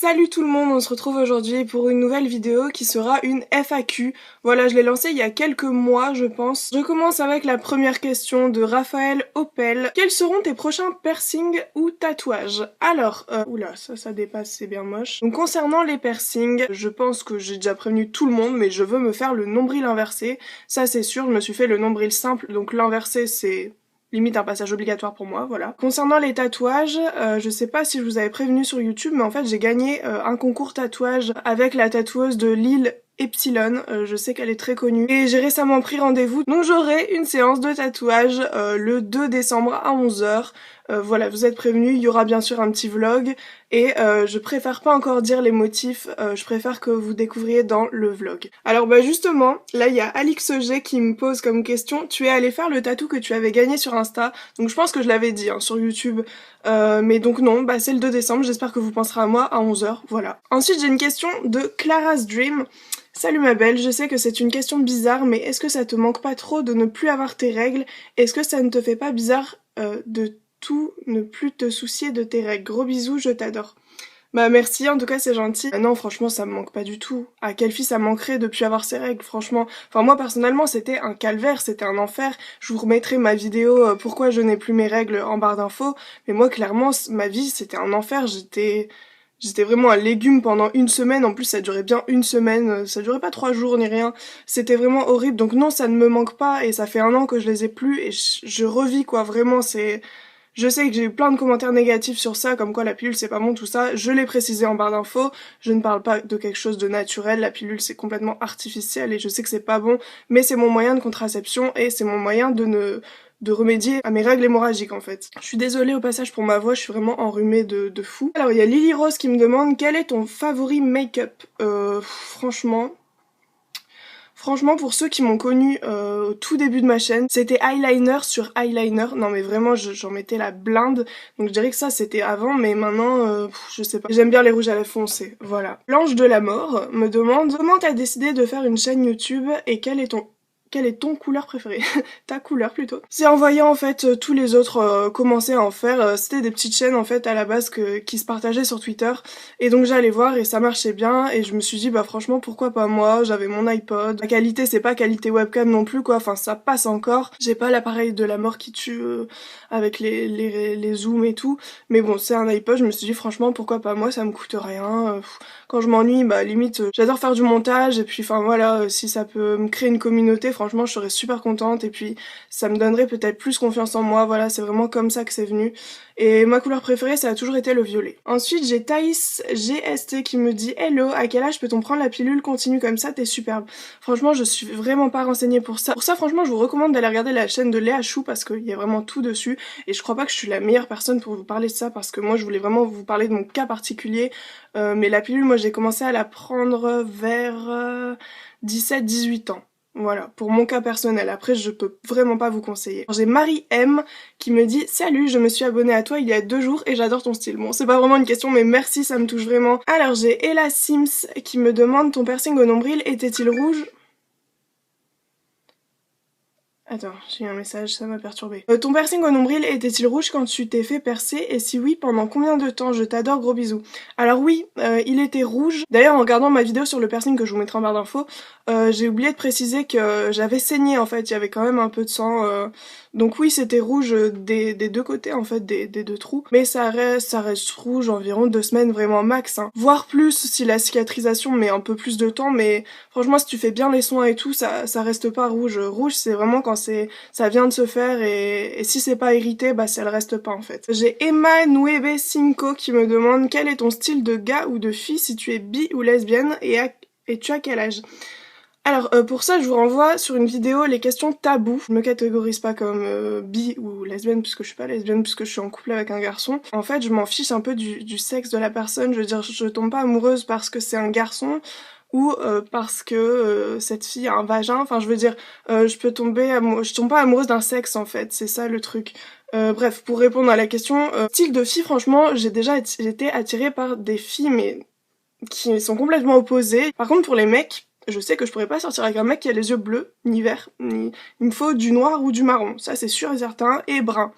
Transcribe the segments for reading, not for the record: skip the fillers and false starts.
Salut tout le monde, on se retrouve aujourd'hui pour une nouvelle vidéo qui sera une FAQ. Voilà, je l'ai lancée il y a quelques mois je pense. Je commence avec la première question de Raphaël Opel. Quels seront tes prochains piercings ou tatouages? Alors, oula, ça dépasse, c'est bien moche. Donc concernant les piercings, je pense que j'ai déjà prévenu tout le monde, mais je veux me faire le nombril inversé. Ça c'est sûr, je me suis fait le nombril simple, donc l'inversé c'est limite un passage obligatoire pour moi, voilà. Concernant les tatouages, je sais pas si je vous avais prévenu sur YouTube, mais en fait j'ai gagné un concours tatouage avec la tatoueuse de Lille Epsilon, je sais qu'elle est très connue, et j'ai récemment pris rendez-vous, donc j'aurai une séance de tatouage le 2 décembre à 11h. Voilà, vous êtes prévenus, il y aura bien sûr un petit vlog, et je préfère pas encore dire les motifs, je préfère que vous découvriez dans le vlog. Alors bah justement, là il y a Alix G qui me pose comme question, tu es allé faire le tatou que tu avais gagné sur Insta, donc je pense que je l'avais dit hein, sur YouTube, mais donc non, bah c'est le 2 décembre, j'espère que vous penserez à moi à 11h, voilà. Ensuite j'ai une question de Clara's Dream. Salut ma belle, je sais que c'est une question bizarre, mais est-ce que ça te manque pas trop de ne plus avoir tes règles? Est-ce que ça ne te fait pas bizarre de tout ne plus te soucier de tes règles? Gros bisous, je t'adore. Bah merci, en tout cas c'est gentil. Non franchement ça me manque pas du tout. À quelle fille ça manquerait de plus avoir ses règles, franchement. Enfin moi personnellement c'était un calvaire, c'était un enfer. Je vous remettrai ma vidéo pourquoi je n'ai plus mes règles en barre d'infos. Mais moi clairement ma vie c'était un enfer, J'étais vraiment un légume pendant une semaine, en plus ça durait bien une semaine, ça durait pas 3 jours ni rien, c'était vraiment horrible, donc non ça ne me manque pas et ça fait 1 an que je les ai plus et je revis quoi, vraiment c'est... Je sais que j'ai eu plein de commentaires négatifs sur ça, comme quoi la pilule c'est pas bon tout ça, je l'ai précisé en barre d'infos, je ne parle pas de quelque chose de naturel, la pilule c'est complètement artificiel et je sais que c'est pas bon, mais c'est mon moyen de contraception et c'est mon moyen de remédier à mes règles hémorragiques en fait. Je suis désolée au passage pour ma voix, je suis vraiment enrhumée de fou. Alors il y a Lily Rose qui me demande quel est ton favori make-up. Franchement, pour ceux qui m'ont connu au tout début de ma chaîne, c'était eyeliner sur eyeliner. Non mais vraiment, j'en mettais la blinde. Donc je dirais que ça c'était avant, mais maintenant, je sais pas. J'aime bien les rouges à lèvres foncés, voilà. L'ange de la mort me demande comment t'as décidé de faire une chaîne YouTube et quelle est ton couleur préférée? Ta couleur plutôt. C'est en voyant en fait tous les autres commencer à en faire, c'était des petites chaînes en fait à la base qui se partageaient sur Twitter et donc j'allais voir et ça marchait bien et je me suis dit bah franchement pourquoi pas moi, j'avais mon iPod, la qualité c'est pas qualité webcam non plus quoi, enfin ça passe encore, j'ai pas l'appareil de la mort qui tue avec les zooms et tout, mais bon c'est un iPod, je me suis dit franchement pourquoi pas moi, ça me coûte rien, quand je m'ennuie bah limite j'adore faire du montage et puis enfin voilà, si ça peut me créer une communauté, franchement je serais super contente et puis ça me donnerait peut-être plus confiance en moi, voilà c'est vraiment comme ça que c'est venu. Et ma couleur préférée ça a toujours été le violet. Ensuite j'ai Thaïs GST qui me dit hello, à quel âge peut-on prendre la pilule? Continue comme ça, t'es superbe. Franchement je suis vraiment pas renseignée pour ça. Pour ça franchement je vous recommande d'aller regarder la chaîne de Léa Chou parce qu'il y a vraiment tout dessus et je crois pas que je suis la meilleure personne pour vous parler de ça parce que moi je voulais vraiment vous parler de mon cas particulier. Mais la pilule moi j'ai commencé à la prendre vers 17-18 ans. Voilà, pour mon cas personnel, après je peux vraiment pas vous conseiller. J'ai Marie M qui me dit « Salut, je me suis abonnée à toi il y a 2 jours et j'adore ton style ». Bon, c'est pas vraiment une question mais merci, ça me touche vraiment. Alors j'ai Ella Sims qui me demande « Ton piercing au nombril était-il rouge ?» Attends, j'ai eu un message, ça m'a perturbé. Ton piercing au nombril était-il rouge quand tu t'es fait percer? Et si oui, pendant combien de temps? Je t'adore, gros bisous. Alors oui, il était rouge. D'ailleurs, en regardant ma vidéo sur le piercing que je vous mettrai en barre d'infos, j'ai oublié de préciser que j'avais saigné en fait, il y avait quand même un peu de sang. Donc oui, c'était rouge des 2 côtés en fait, des 2 trous. Mais ça reste rouge environ 2 semaines vraiment max. Hein. Voire plus si la cicatrisation met un peu plus de temps, mais franchement si tu fais bien les soins et tout, ça reste pas rouge. Rouge c'est vraiment quand ça vient de se faire et si c'est pas irrité, bah ça le reste pas en fait. J'ai Emma Nueve Cinco qui me demande quel est ton style de gars ou de fille si tu es bi ou lesbienne et tu as quel âge? Alors pour ça je vous renvoie sur une vidéo les questions tabous. Je me catégorise pas comme bi ou lesbienne puisque je suis pas lesbienne puisque je suis en couple avec un garçon. En fait je m'en fiche un peu du sexe de la personne, je veux dire je tombe pas amoureuse parce que c'est un garçon ou parce que cette fille a un vagin, enfin je veux dire je tombe pas amoureuse d'un sexe en fait, c'est ça le truc. Bref, pour répondre à la question, style de fille franchement j'ai été attirée par des filles mais qui sont complètement opposées. Par contre pour les mecs, je sais que je pourrais pas sortir avec un mec qui a les yeux bleus, ni verts, ni... Il me faut du noir ou du marron, ça c'est sûr et certain, et brun.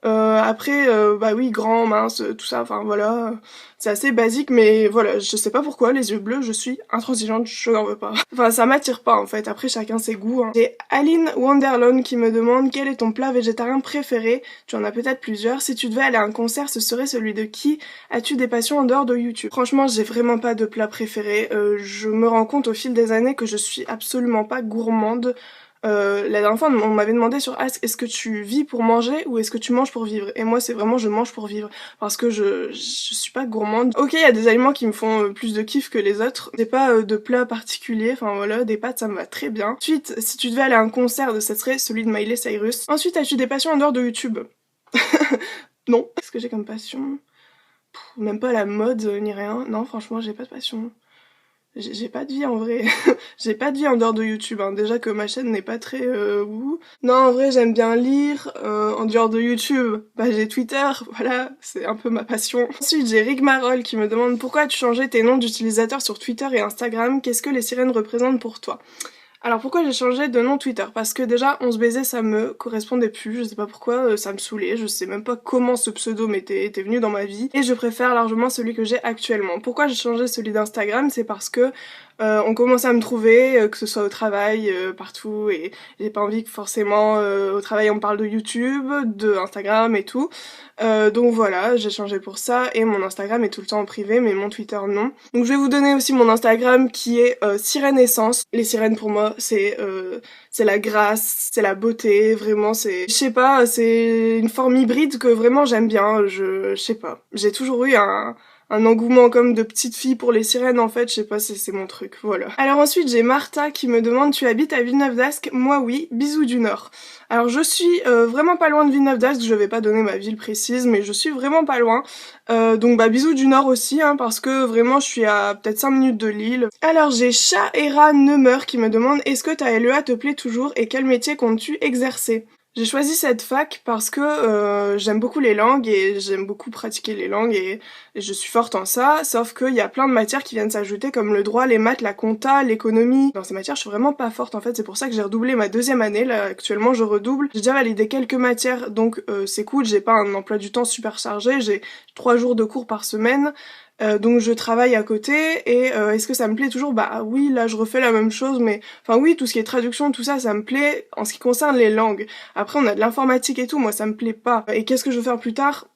Après, bah oui, grand, mince, tout ça, enfin voilà, c'est assez basique, mais voilà, je sais pas pourquoi, les yeux bleus, je suis intransigeante, je n'en veux pas. Enfin, ça m'attire pas en fait, après chacun ses goûts, hein. J'ai Aline Wonderland qui me demande quel est ton plat végétarien préféré, tu en as peut-être plusieurs, si tu devais aller à un concert, ce serait celui de qui? As-tu des passions en dehors de YouTube? Franchement, j'ai vraiment pas de plat préféré, je me rends compte au fil des années que je suis absolument pas gourmande. La dernière fois, on m'avait demandé sur Ask, est-ce que tu vis pour manger ou est-ce que tu manges pour vivre? Et moi, c'est vraiment je mange pour vivre parce que je suis pas gourmande. Ok, il y a des aliments qui me font plus de kiff que les autres. J'ai pas de plat particulier. Enfin voilà, des pâtes, ça me va très bien. Ensuite, si tu devais aller à un concert, ça serait celui de Miley Cyrus. Ensuite, as-tu des passions en dehors de YouTube? Non. Qu'est-ce que j'ai comme passion? Même pas la mode ni rien. Non, franchement, j'ai pas de passion. J'ai pas de vie en vrai. J'ai pas de vie en dehors de YouTube, hein. Déjà que ma chaîne n'est pas très ouh. Non, en vrai, j'aime bien lire. En dehors de YouTube, bah j'ai Twitter, voilà, c'est un peu ma passion. Ensuite, j'ai Rigmarole qui me demande pourquoi as-tu changé tes noms d'utilisateurs sur Twitter et Instagram? Qu'est-ce que les sirènes représentent pour toi? Alors pourquoi j'ai changé de nom Twitter? Parce que déjà 11 baiser ça me correspondait plus, je sais pas pourquoi, ça me saoulait, je sais même pas comment ce pseudo était venu dans ma vie et je préfère largement celui que j'ai actuellement. Pourquoi j'ai changé celui d'Instagram? C'est parce que on commençait à me trouver, que ce soit au travail, partout, et j'ai pas envie que forcément au travail on me parle de YouTube, de Instagram et tout. Donc voilà, j'ai changé pour ça et mon Instagram est tout le temps en privé mais mon Twitter non. Donc je vais vous donner aussi mon Instagram qui est Sirène Essence. Les sirènes pour moi c'est la grâce, c'est la beauté, vraiment c'est je sais pas, c'est une forme hybride que vraiment j'aime bien, je sais pas. J'ai toujours eu un engouement comme de petite fille pour les sirènes en fait, je sais pas, c'est mon truc, voilà. Alors ensuite j'ai Martha qui me demande tu habites à Villeneuve d'Ascq? Moi oui, bisous du Nord. Alors je suis vraiment pas loin de Villeneuve d'Ascq, je vais pas donner ma ville précise, mais je suis vraiment pas loin. Donc bah bisous du Nord aussi, hein, parce que vraiment je suis à peut-être 5 minutes de Lille. Alors j'ai Chaera Neumer qui me demande est-ce que ta LEA te plaît toujours et quel métier comptes-tu exercer? J'ai choisi cette fac parce que j'aime beaucoup les langues et j'aime beaucoup pratiquer les langues et je suis forte en ça, sauf qu'il y a plein de matières qui viennent s'ajouter comme le droit, les maths, la compta, l'économie. Dans ces matières, je suis vraiment pas forte en fait, c'est pour ça que j'ai redoublé ma deuxième année, là actuellement je redouble. J'ai déjà validé quelques matières donc c'est cool, j'ai pas un emploi du temps super chargé, j'ai 3 jours de cours par semaine. Donc je travaille à côté et est-ce que ça me plaît toujours? Bah oui, là je refais la même chose mais enfin oui, tout ce qui est traduction, tout ça, ça me plaît en ce qui concerne les langues. Après on a de l'informatique et tout, moi ça me plaît pas. Et qu'est-ce que je veux faire plus tard?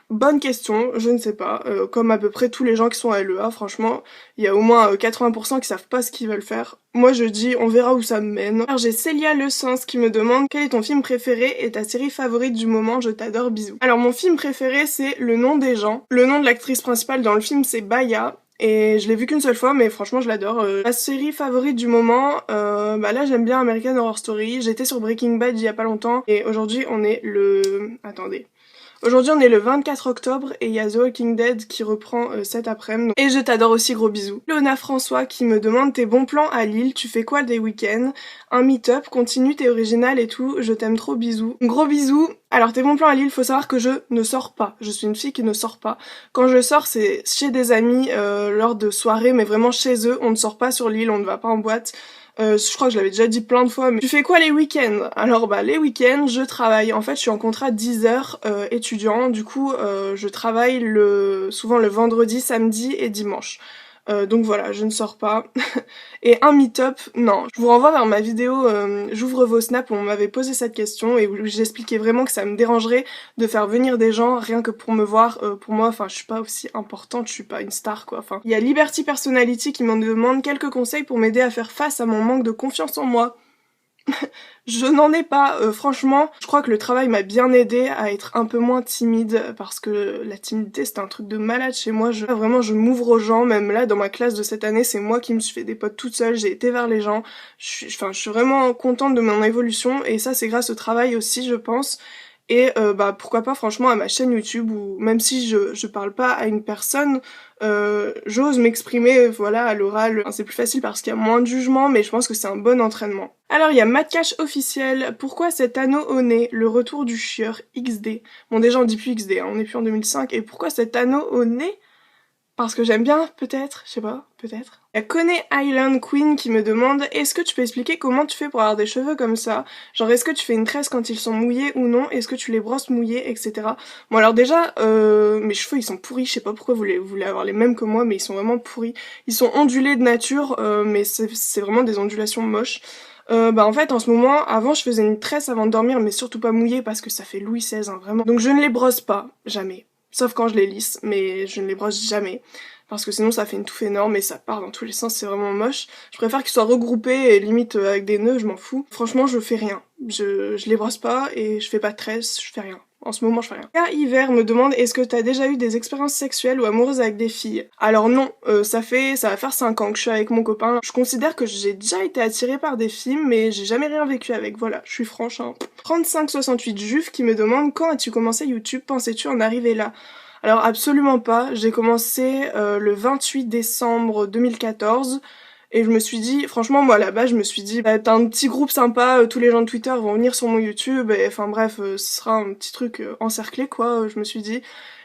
Bonne question, je ne sais pas. Comme à peu près tous les gens qui sont à LEA, franchement, il y a au moins 80% qui savent pas ce qu'ils veulent faire. Moi je dis, on verra où ça me mène. Alors j'ai Célia Le Sens qui me demande quel est ton film préféré et ta série favorite du moment, je t'adore, bisous. Alors mon film préféré c'est Le Nom des gens. Le nom de l'actrice principale dans le film c'est Baya. Et je l'ai vu qu'une seule fois, mais franchement je l'adore. Ma série favorite du moment, bah là j'aime bien American Horror Story. J'étais sur Breaking Bad il y a pas longtemps, et aujourd'hui on est le... Attendez. Aujourd'hui on est le 24 octobre et il y a The Walking Dead qui reprend cet après-midi. Et je t'adore aussi, gros bisous. Léona François qui me demande tes bons plans à Lille, tu fais quoi des week-ends? Un meet-up, continue, t'es original et tout, je t'aime trop, bisous. Gros bisous. Alors tes bons plans à Lille, faut savoir que je ne sors pas. Je suis une fille qui ne sort pas. Quand je sors c'est chez des amis lors de soirées, mais vraiment chez eux. On ne sort pas sur l'île, on ne va pas en boîte. Je crois que je l'avais déjà dit plein de fois, mais tu fais quoi les week-ends? Alors bah les week-ends, je travaille. En fait, je suis en contrat 10 heures étudiant. Du coup, je travaille souvent le vendredi, samedi et dimanche. Donc voilà, je ne sors pas. Et un meet-up, non. Je vous renvoie vers ma vidéo J'ouvre vos snaps où on m'avait posé cette question et où j'expliquais vraiment que ça me dérangerait de faire venir des gens rien que pour me voir. Pour moi, enfin, je suis pas aussi importante, je suis pas une star quoi. Enfin, il y a Liberty Personality qui m'en demande quelques conseils pour m'aider à faire face à mon manque de confiance en moi. Je n'en ai pas, franchement, je crois que le travail m'a bien aidé à être un peu moins timide parce que la timidité c'était un truc de malade chez moi, vraiment je m'ouvre aux gens, même là dans ma classe de cette année c'est moi qui me suis fait des potes toute seule, j'ai été vers les gens, je suis vraiment contente de mon évolution et ça c'est grâce au travail aussi je pense. Et bah pourquoi pas franchement à ma chaîne YouTube où même si je parle pas à une personne, j'ose m'exprimer voilà à l'oral. Enfin, c'est plus facile parce qu'il y a moins de jugement mais je pense que c'est un bon entraînement. Alors il y a Matcash officiel, pourquoi cet anneau au nez, le retour du chieur XD. Bon déjà on dit plus XD, hein, on est plus en 2005 et pourquoi cet anneau au nez? parce que j'aime bien, peut-être, je sais pas, peut-être. Il y a Coney Island Queen qui me demande est-ce que tu peux expliquer comment tu fais pour avoir des cheveux comme ça? Genre est-ce que tu fais une tresse quand ils sont mouillés ou non? Est-ce que tu les brosses mouillés, etc. Bon alors déjà, mes cheveux ils sont pourris, je sais pas pourquoi vous voulez avoir les mêmes que moi, mais ils sont vraiment pourris. Ils sont ondulés de nature, mais c'est vraiment des ondulations moches. En fait en ce moment, avant je faisais une tresse avant de dormir, mais surtout pas mouillée parce que ça fait Louis XVI, hein, vraiment. Donc je ne les brosse pas, jamais. Sauf quand je les lisse, mais je ne les brosse jamais. Parce que sinon ça fait une touffe énorme et ça part dans tous les sens, c'est vraiment moche. Je préfère qu'ils soient regroupés et limite avec des nœuds, je m'en fous. Franchement, je fais rien. Je les brosse pas et je fais pas de tresse, je fais rien. En ce moment, je fais rien. K. Hiver me demande est-ce que t'as déjà eu des expériences sexuelles ou amoureuses avec des filles? Alors non, ça va faire 5 ans que je suis avec mon copain. Je considère que j'ai déjà été attirée par des filles, mais j'ai jamais rien vécu avec. Voilà, je suis franche. Hein. 3568 Juif qui me demande quand as-tu commencé YouTube? Pensais-tu en arriver là? Alors absolument pas. J'ai commencé le 28 décembre 2014. Et je me suis dit, franchement, moi là-bas, je me suis dit, bah, t'as un petit groupe sympa, tous les gens de Twitter vont venir sur mon YouTube, et enfin bref, ce sera un petit truc encerclé, quoi, je me suis dit.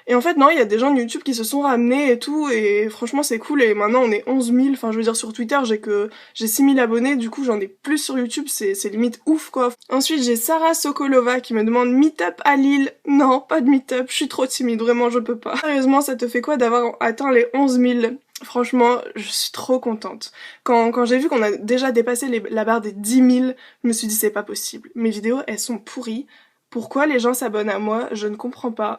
Et en fait, non, il y a des gens de YouTube qui se sont ramenés et tout, et franchement, c'est cool, et maintenant on est 11 000, enfin je veux dire, sur Twitter, j'ai 6 000 abonnés, du coup j'en ai plus sur YouTube, c'est limite ouf, quoi. Ensuite, j'ai Sarah Sokolova qui me demande meet-up à Lille. Non, pas de meet-up, je suis trop timide, vraiment, je peux pas. Sérieusement, ça te fait quoi d'avoir atteint les 11 000? Franchement, je suis trop contente. Quand j'ai vu qu'on a déjà dépassé la barre des 10 000, je me suis dit c'est pas possible. Mes vidéos, elles sont pourries. Pourquoi les gens s'abonnent à moi? Je ne comprends pas.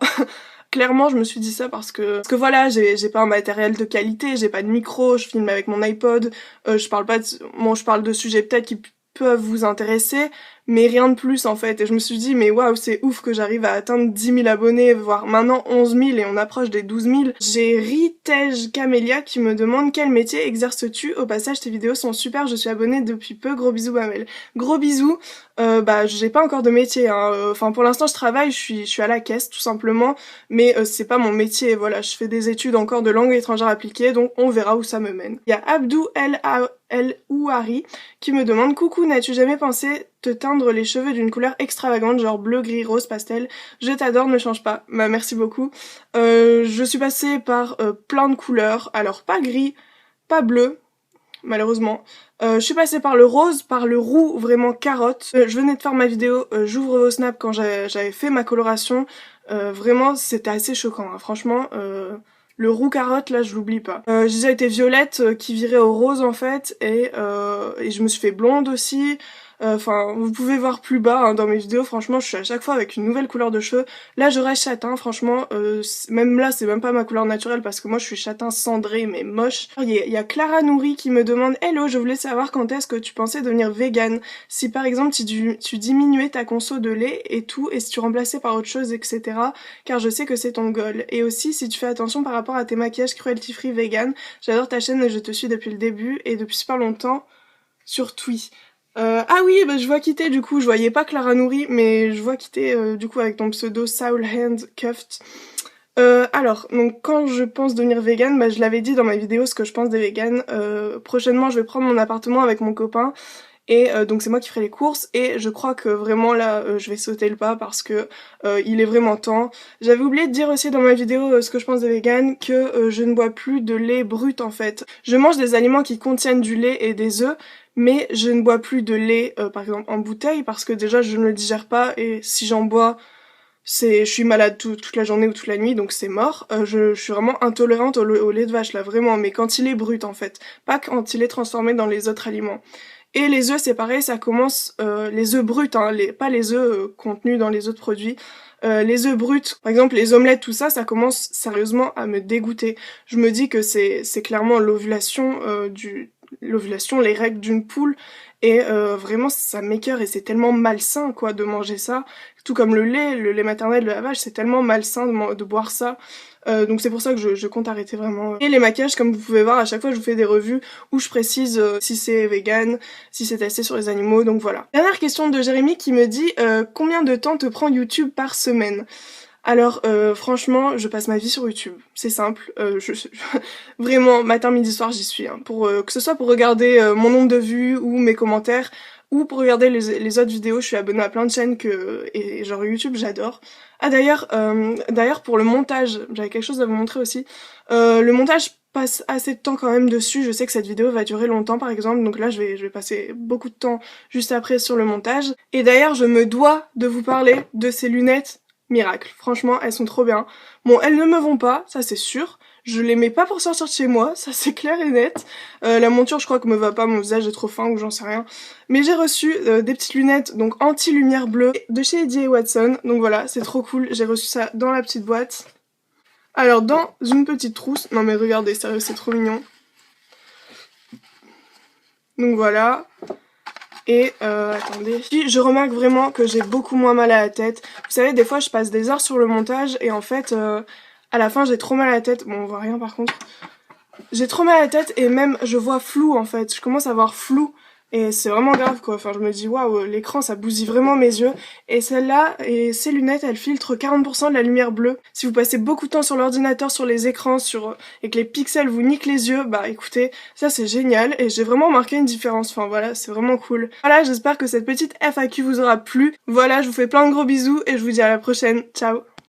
Clairement, je me suis dit ça parce que voilà, j'ai pas un matériel de qualité, j'ai pas de micro, je filme avec mon iPod, je parle pas de, bon, je parle de sujets peut-être qui peuvent vous intéresser, mais rien de plus en fait. Et je me suis dit, mais waouh, c'est ouf que j'arrive à atteindre 10 000 abonnés, voire maintenant 11 000 et on approche des 12 000. J'ai Ritej Camélia qui me demande quel métier exerces-tu? Au passage, tes vidéos sont super, je suis abonnée depuis peu, gros bisous Bamel. Gros bisous, j'ai pas encore de métier, hein. Enfin, pour l'instant, je travaille, je suis à la caisse tout simplement, mais c'est pas mon métier, voilà, je fais des études encore de langue étrangère appliquée, donc on verra où ça me mène. Il y a Abdou El Ouari qui me demande coucou, n'as-tu jamais pensé te teindre les cheveux d'une couleur extravagante, genre bleu, gris, rose, pastel? Je t'adore, ne change pas. Bah merci beaucoup. Je suis passée par plein de couleurs, alors pas gris, pas bleu, malheureusement. Je suis passée par le rose, par le roux, vraiment carotte. Je venais de faire ma vidéo, j'ouvre vos snaps quand j'avais fait ma coloration. Vraiment, c'était assez choquant, hein. Franchement, le roux carotte, là, je l'oublie pas. J'ai déjà été violette, qui virait au rose, en fait, et je me suis fait blonde aussi. Enfin, vous pouvez voir plus bas hein, dans mes vidéos, franchement, je suis à chaque fois avec une nouvelle couleur de cheveux. Là, je reste châtain, franchement, même là, c'est même pas ma couleur naturelle parce que moi, je suis châtain cendré, mais moche. Il y a Clara Nouri qui me demande « Hello, je voulais savoir quand est-ce que tu pensais devenir vegan. Si par exemple, tu diminuais ta conso de lait et tout, et si tu remplaçais par autre chose, etc. Car je sais que c'est ton goal. Et aussi, si tu fais attention par rapport à tes maquillages cruelty-free vegan. J'adore ta chaîne et je te suis depuis le début et depuis super longtemps sur Twi. » Ah oui, je vois quitter du coup, je voyais pas Clara Nouri, mais je vois quitter du coup avec ton pseudo Soul Hand Cuffed. Alors, donc quand je pense devenir vegan, je l'avais dit dans ma vidéo ce que je pense des vegans. Prochainement, je vais prendre mon appartement avec mon copain. Et donc c'est moi qui ferai les courses et je crois que vraiment là je vais sauter le pas parce que il est vraiment temps. J'avais oublié de dire aussi dans ma vidéo ce que je pense des véganes que je ne bois plus de lait brut en fait. Je mange des aliments qui contiennent du lait et des œufs mais je ne bois plus de lait par exemple en bouteille parce que déjà je ne le digère pas et si j'en bois je suis malade toute la journée ou toute la nuit donc c'est mort. Je suis vraiment intolérante au lait de vache là vraiment mais quand il est brut en fait, pas quand il est transformé dans les autres aliments. Et les œufs, c'est pareil, ça commence, les œufs bruts, hein, pas les œufs contenus dans les autres produits. Les œufs bruts, par exemple les omelettes, tout ça, ça commence sérieusement à me dégoûter. Je me dis que c'est clairement l'ovulation, les règles d'une poule, et vraiment ça m'écœure et c'est tellement malsain quoi de manger ça. Tout comme le lait maternel de la vache, c'est tellement malsain de boire ça. Donc c'est pour ça que je compte arrêter vraiment. Et les maquillages, comme vous pouvez voir, à chaque fois je vous fais des revues où je précise si c'est vegan, si c'est testé sur les animaux, donc voilà. Dernière question de Jérémy qui me dit combien de temps te prend YouTube par semaine? Alors franchement, je passe ma vie sur YouTube, c'est simple, vraiment matin, midi, soir j'y suis, hein. Pour que ce soit pour regarder mon nombre de vues ou mes commentaires, ou pour regarder les autres vidéos. Je suis abonnée à plein de chaînes et genre YouTube j'adore. Ah d'ailleurs pour le montage, j'avais quelque chose à vous montrer aussi. Le montage passe assez de temps quand même dessus. Je sais que cette vidéo va durer longtemps par exemple, donc là je vais passer beaucoup de temps juste après sur le montage. Et d'ailleurs je me dois de vous parler de ces lunettes Miracle. Franchement elles sont trop bien. Bon elles ne me vont pas, ça c'est sûr. Je les mets pas pour sortir de chez moi, ça c'est clair et net. La monture je crois que me va pas, mon visage est trop fin ou j'en sais rien. Mais j'ai reçu des petites lunettes donc anti-lumière bleue de chez Eddy & Watson. Donc voilà, c'est trop cool, j'ai reçu ça dans la petite boîte. Alors dans une petite trousse, non mais regardez, sérieux c'est trop mignon. Donc voilà. Et attendez, puis je remarque vraiment que j'ai beaucoup moins mal à la tête. Vous savez des fois je passe des heures sur le montage et en fait à la fin j'ai trop mal à la tête. Bon on voit rien par contre. J'ai trop mal à la tête et même je vois flou en fait, je commence à voir flou. Et c'est vraiment grave quoi, enfin je me dis waouh, l'écran ça bousille vraiment mes yeux. Et celle-là, et ces lunettes, elles filtrent 40% de la lumière bleue. Si vous passez beaucoup de temps sur l'ordinateur, sur les écrans, et que les pixels vous niquent les yeux, bah écoutez, ça c'est génial. Et j'ai vraiment remarqué une différence, enfin voilà, c'est vraiment cool. Voilà, j'espère que cette petite FAQ vous aura plu. Voilà, je vous fais plein de gros bisous et je vous dis à la prochaine, ciao.